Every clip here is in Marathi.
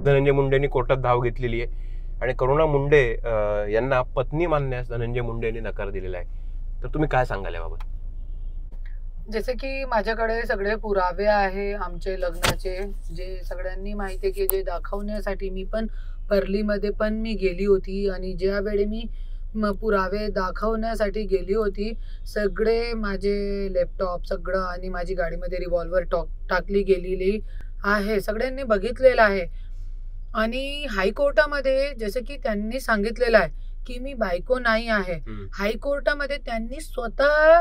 धनंजय मुंडेंनी कोर्टात धाव घेतलेली आहे आणि करुणा मुंडे यांना पत्नी मानण्यास धनंजय मुंडेंनी नकार दिलेला आहे. तर तुम्ही काय सांगाल याबाबत? जसे की माझ्याकडे सगळे पुरावे आहे आमचे लग्नाचे, जे सगळ्यांनी माहिती आहे, की जे दाखवण्यासाठी मी पण परलीमध्ये पण मी गेली होती आणि ज्यावेळी मी पुरावे दाखवण्यासाठी गेली होती, सगळे माझे लॅपटॉप सगळं आणि माझी गाडीमध्ये रिव्हॉल्वर टाकली गेलेली आहे, सगळ्यांनी बघितलेलं आहे. आणि हायकोर्टामध्ये जसं की त्यांनी सांगितलेलं आहे की मी बायको नाही आहे. हायकोर्टामध्ये त्यांनी स्वतः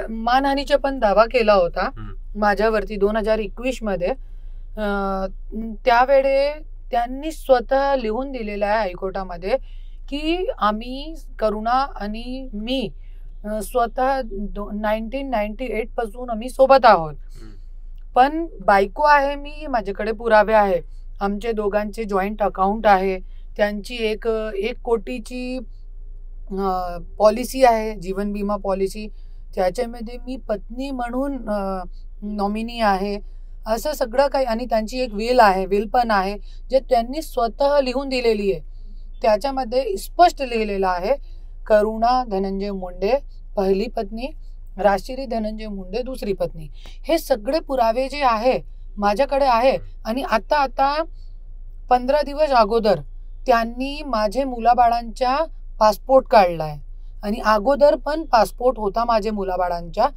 मानहानीचा पण दावा केला होता माझ्यावरती 2021 मध्ये. त्यावेळे त्यांनी स्वतः लिहून दिलेलं आहे हायकोर्टामध्ये की आम्ही करुणा आणि मी स्वतः 1998 पासून आम्ही सोबत आहोत. पण बायको आहे मी, माझ्याकडे पुरावे आहे. आमचे दोघांचे जॉईंट अकाउंट आहे, त्यांची एक कोटीची पॉलिसी आहे, जीवन विमा पॉलिसी, त्याच्यामध्ये मी पत्नी म्हणून नॉमिनी आहे, असं सगळं काही. आणि त्यांची एक विल पण आहे जे त्यांनी स्वतः लिहून दिलेली आहे. त्याच्यामध्ये स्पष्ट लिहिलेलं आहे करुणा धनंजय मुंडे पहिली पत्नी, राजश्री धनंजय मुंडे दुसरी पत्नी. हे सगळे पुरावे जे आहे माझ्याकडे आहे. आणि आता 15 दिवस अगोदर त्यांनी माझे मुलाबाळांचा पासपोर्ट काढलाय आणि अगोदर पण पासपोर्ट होता माझे मुलाबाळांचा,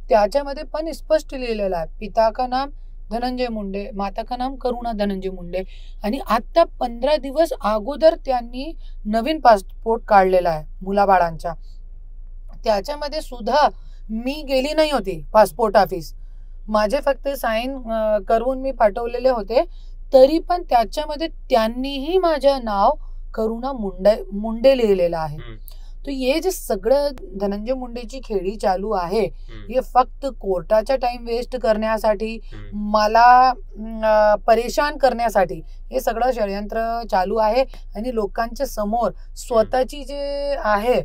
त्याच्यामध्ये पण स्पष्ट लिहिलेलं आहे पिता का नाम धनंजय मुंडे, माता का नाम करुणा धनंजय मुंडे. आणि आता 15 दिवस अगोदर त्यांनी नवीन पासपोर्ट काढलेला आहे मुलाबाळांचा. त्याच्यामध्ये सुद्धा मी गेली नाही होती पासपोर्ट ऑफिस, माझे फक्त साईन करून मी पाठवलेले होते, तरी पण त्याच्यामध्ये त्यांनीही माझं नाव करुणा मुंडे लिहिलेलं आहे. तर हे जे सगळं धनंजय मुंडेची खेळी चालू आहे, हे फक्त कोर्टाचा टाइम वेस्ट करण्यासाठी, मला परेशान करण्यासाठी हे सगळं षडयंत्र चालू आहे. आणि लोकांच्या समोर स्वतःची जे आहे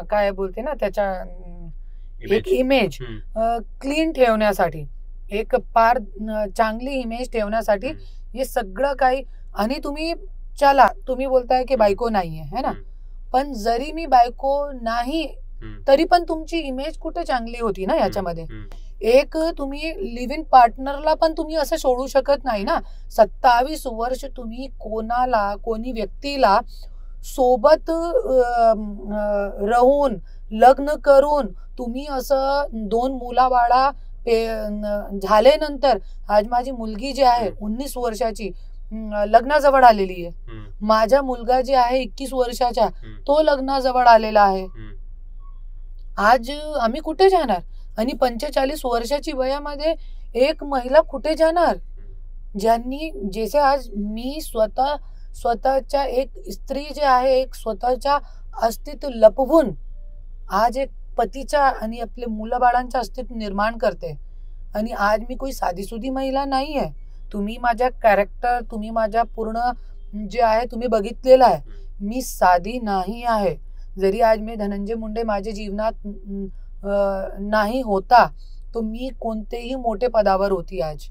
काय बोलते ना त्याच्या एक इमेज क्लीन ठेवण्यासाठी, एक फार चांगली इमेज ठेवण्यासाठी हे सगळं काही. आणि तुम्ही बोलताय की बायको नाहीये है ना, पण जरी मी बायको नाही तरी पण तुमची इमेज कुठे चांगली होती ना याच्यामध्ये. एक तुम्ही लिव्ह इन पार्टनरला पण तुम्ही असं सोडू शकत नाही ना. 27 वर्ष तुम्ही कोणी व्यक्तीला सोबत राहून लग्न करून तुम्ही असं 2 मुलाबाळा झाल्यानंतर, आज माझी मुलगी जी आहे 19 वर्षाची लग्नाजवळ आलेली आहे, माझा मुलगा जे आहे 21 वर्षाचा तो लग्नाजवळ आलेला आहे. आज आम्ही कुठे जाणार? आणि 45 वर्षाची वयामध्ये एक महिला कुठे जाणार? जैसे आज मी स्वतःच्या एक स्त्री जे आहे, एक स्वतःच्या अस्तित्व लपवून आज एक पतीचा आणि आपले मुलाबाळांचं अस्तित्व निर्माण करते. आणि आज मी कोई साधीसुधी महिला नाही आहे. तुम्ही माझ्या कॅरेक्टर, तुम्ही माझ्या पूर्ण जे आहे तुम्ही बघितलेलं आहे, मी साधी नाही आहे. जरी आज मी धनंजय मुंडे माझ्या जीवनात नाही होता, तो मी कोणतेही मोठे पदावर होती आज.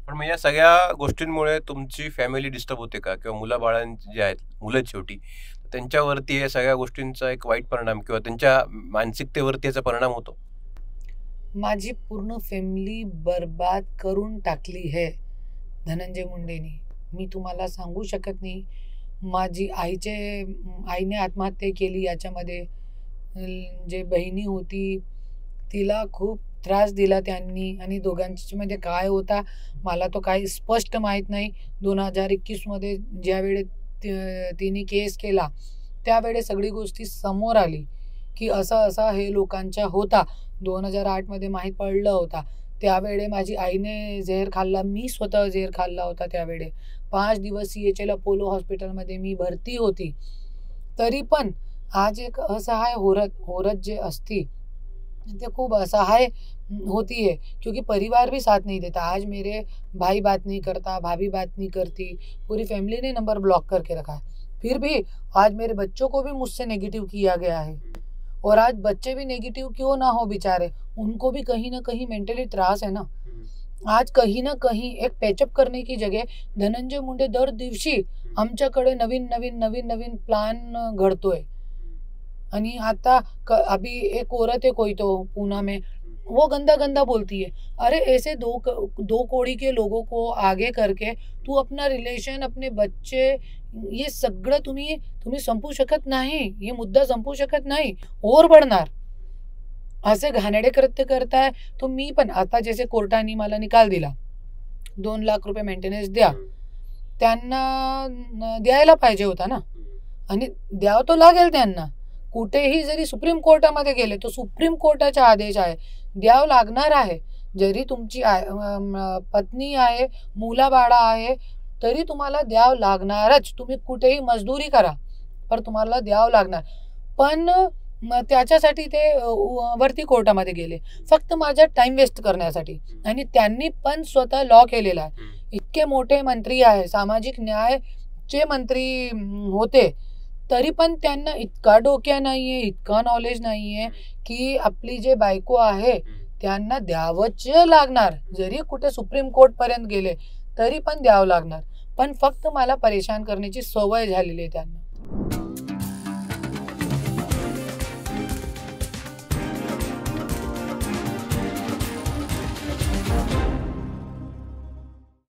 पण मग या सगळ्या गोष्टींमुळे तुमची फॅमिली डिस्टर्ब होते का? किंवा मुलाबाळांची जे आहेत, मुलं शेवटी, त्यांच्यावरती या सगळ्या गोष्टींचा एक वाईट परिणाम किंवा त्यांच्या मानसिकतेवरती याचा परिणाम होतो? माझी पूर्ण फॅमिली बर्बाद करून टाकली है धनंजय मुंडेनी. मी तुम्हाला सांगू शकत नाही. माझी आईने आत्महत्या केली. याच्यामध्ये जे बहिणी होती तिला खूप त्रास दिला त्यांनी. आणि दोघांच्यामध्ये काय होता मला तो काही स्पष्ट माहीत नाही. 2021 मध्ये ज्यावेळी तिने केस केला त्यावेळेस सगळी गोष्टी समोर आली की असा हे लोकांचा होता. 2008 मध्ये माहीत पडलं होता. त्यावेळे माझी आईने झेर खाल्ला, मी स्वतः झेर खाल्ला होता. त्यावेळे 5 दिवस CHL अपोलो हॉस्पिटलमध्ये मी भरती होती. तरी पण आज एक असहाय औरत जे असती ते खूप असहाय होती है, क्योंकि परिवार भी साथ नहीं देता. आज मेरे भाई बात नहीं करता, भाभी बात नहीं करती, पूरी फैमिली ने नंबर ब्लॉक करके रखा है. फिर भी आज मेरे बच्चों को भी मुझसे नेगेटिव किया गया है. और आज बच्चे भी नेगेटिव क्यों ना हो बेचारे, उनको भी कहीं ना कहीं मेंटली त्रास है ना. आज कहीं ना कहीं एक पॅचअप करने की जगह धनंजय मुंडे दर दिवशी आमच्याकडे नवीन नवीन नवीन नवीन प्लान घडतोय. आणि आता अभी एक औरत है कोई तो पूना में, वो गंदा गंदा बोलती है. अरे ऐसे दो कोड़ी के लोगों को आगे करके तू अपना रिलेशन, अपने बच्चे, ये सगळं तुम्ही संपू शकत नाही. हे मुद्दा संपू शकत नाही, और बढ़णार. असे घाणेरडे कृत्य करताय. तो मी पण आता जैसे कोर्टाने मला निकाल दिला, 2 लाख रुपये मेंटेनन्स द्या, त्यांना द्यायला पाहिजे होता ना. आणि द्यावं तो लागेल त्यांना. कुठेही जरी सुप्रीम कोर्टामध्ये गेले तो सुप्रीम कोर्टाचा आदेश आहे, द्यावं लागणार आहे. जरी तुमची पत्नी आहे, मुलाबाळा आहे, तरी तुम्हाला द्यावं लागणारच. तुम्ही कुठेही मजदुरी करा, पण तुम्हाला द्यावं लागणार. पण त्याच्यासाठी ते वरती कोर्टामध्ये गेले, फक्त माझा टाइम वेस्ट करण्यासाठी. आणि त्यांनी पण स्वतः लॉ केलेला आहे. इतके मोठे मंत्री आहे, सामाजिक न्यायचे मंत्री होते, तरी पण त्यांना इतका डोक्या नाहीये, इतका नॉलेज नाहीये की आपली जे बायको आहे त्यांना द्यावंच लागणार. जरी कुठे सुप्रीम कोर्ट पर्यंत गेले तरी पण द्यावं लागणार. पण फक्त मला परेशान करण्याची सवय झालेली आहे त्यांना.